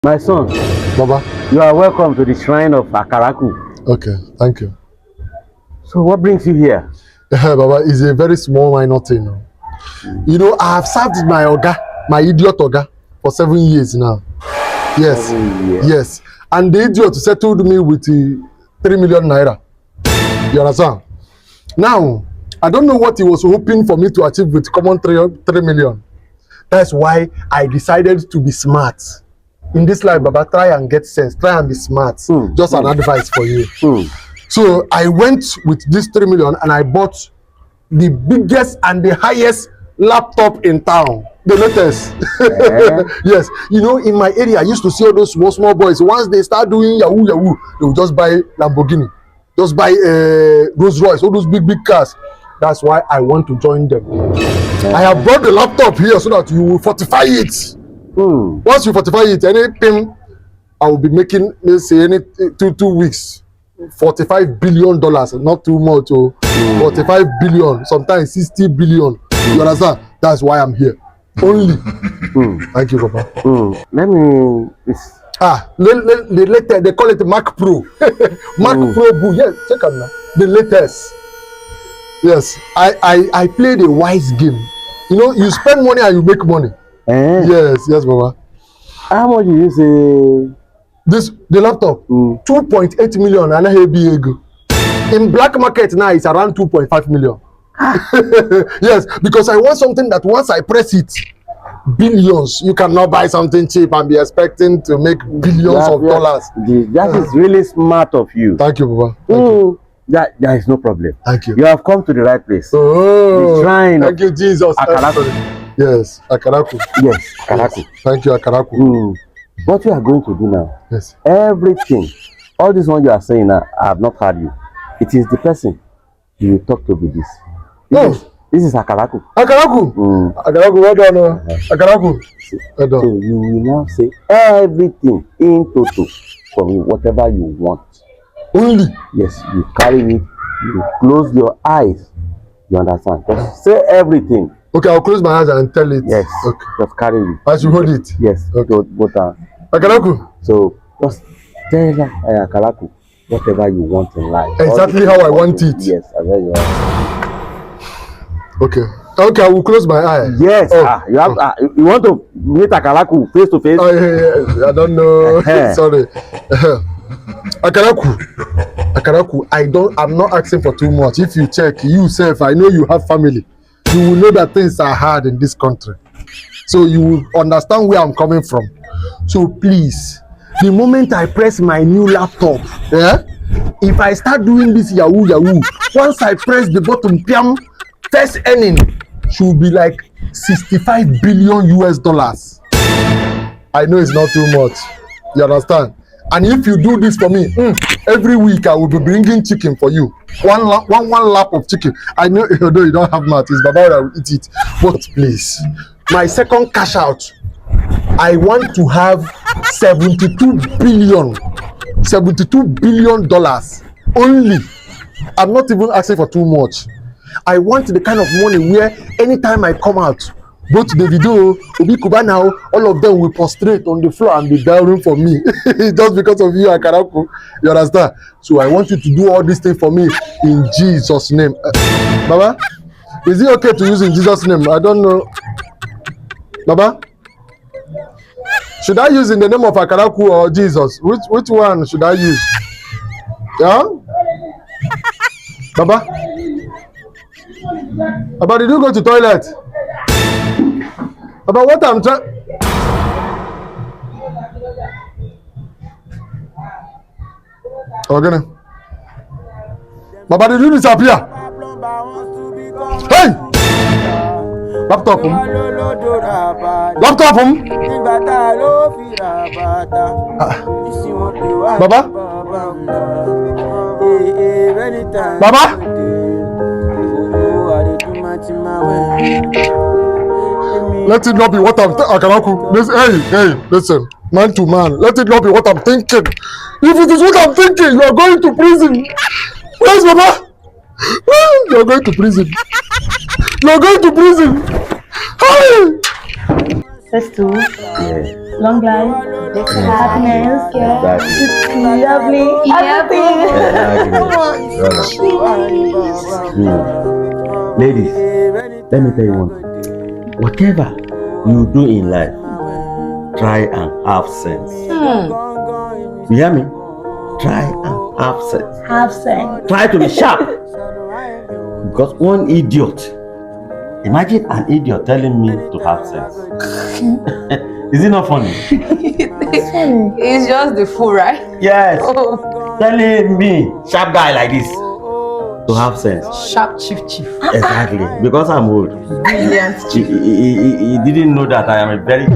My son, Baba. you are welcome to the shrine of Akaraku. Okay, thank you. So what brings you here? Baba, it's a very small minor thing. You know, I have served my Oga, my idiot Oga, for 7 years now. Yes, 7 years. yes. And the idiot settled me with 3 million naira. You understand? Now, I don't know what he was hoping for me to achieve with common 3 million. That's why I decided to be smart. In this life, Baba, try and get sense. Try and be smart. Just an advice for you. So I went with this 3 million and I bought the biggest and the highest laptop in town. The latest. Yes. You know, in my area, I used to see all those small boys. Once they start doing Yahoo, they will just buy Lamborghini. Just buy Rolls Royce, all those big cars. That's why I want to join them. I have brought the laptop here so that you will fortify it. Once you fortify it, anything I will be making, let's say, any two weeks, $45 billion, not too much. 45 billion, sometimes 60 billion. You understand? That's why I'm here. Only. Thank you, Papa. Let me. The latest, they call it Mac Pro. Mac Pro Boo. Yes, check it now. The latest. Yes, I played a wise game. You know, you spend money and you make money. Yes, Baba. How much do you say? The laptop, 2.8 million, and I in black market now it's around 2.5 million. Yes, because I want something that once I press it, billions. You cannot buy something cheap and be expecting to make billions of dollars. That is really smart of you. Thank you, Baba. Thank you. There is no problem. Thank you. You have come to the right place. The shrine. Thank you, Jesus. Akaraku. Yes, Akaraku. Yes, Akaraku. Yes. Thank you, Akaraku. What you are going to do now? Yes. Everything, all this one you are saying now, I have not heard you. It is the person you will talk to with this. This is Akaraku. Akaraku. Akaraku, well done. Akaraku. Well done. So you will now say everything in total for me, whatever you want. Only. Yes, you carry it. You close your eyes. You understand? Just say everything. Okay, I'll close my eyes and tell it. Yes. Okay. Just carry it. I should hold it. Yes. Okay. Akaraku. So just tell Akaraku whatever you want in life. Exactly how I want it. Yes, I very well. Okay. Okay, I will close my eyes. Yes. You want to meet Akaraku face to face? I don't know. Sorry. Akaraku, I'm not asking for too much. If you check yourself, I know you have family. You will know that things are hard in this country. So you will understand where I'm coming from. So please, the moment I press my new laptop, if I start doing this Yahoo, once I press the button, first earning should be like 65 billion US dollars. I know it's not too much. You understand? And if you do this for me, every week I will be bringing chicken for you. One lap of chicken. I know, although you don't have mouth, it's Baba that will eat it. But please, my second cash out, I want to have $72 billion only. I'm not even asking for too much. I want the kind of money where anytime I come out, both Davido, Obi Kubana, all of them will prostrate on the floor and be bowing for me. Just because of you, Akaraku. You understand? So I want you to do all these things for me in Jesus' name. Baba, is it okay to use in Jesus' name? I don't know. Baba? Should I use in the name of Akaraku or Jesus? Which one should I use? Yeah? Baba? Baba, did you go to toilet? About what I'm trying. Okay. Baba, did you disappear? Hey! Laptop him. Laptop him. Baba? Baba? Let it not be what I'm thinking. Hey, listen, man to man. Let it not be what I'm thinking. If it is what I'm thinking, you are going to prison. Where's Baba? You are going to prison. You are going to prison. Hey! Festu, long life, happiness, Exactly. lovely, everything. Ladies, let me tell you one thing. Whatever you do in life, try and have sense. You hear me? Try and have sense. Have sex. Try to be sharp. Because one idiot, imagine an idiot telling me to have sense. Is it not funny? He's just the fool, right? Yes. Telling me, sharp guy like this, to have sense. Sharp chief. Exactly. Because I'm old. Brilliant He didn't know that I am a very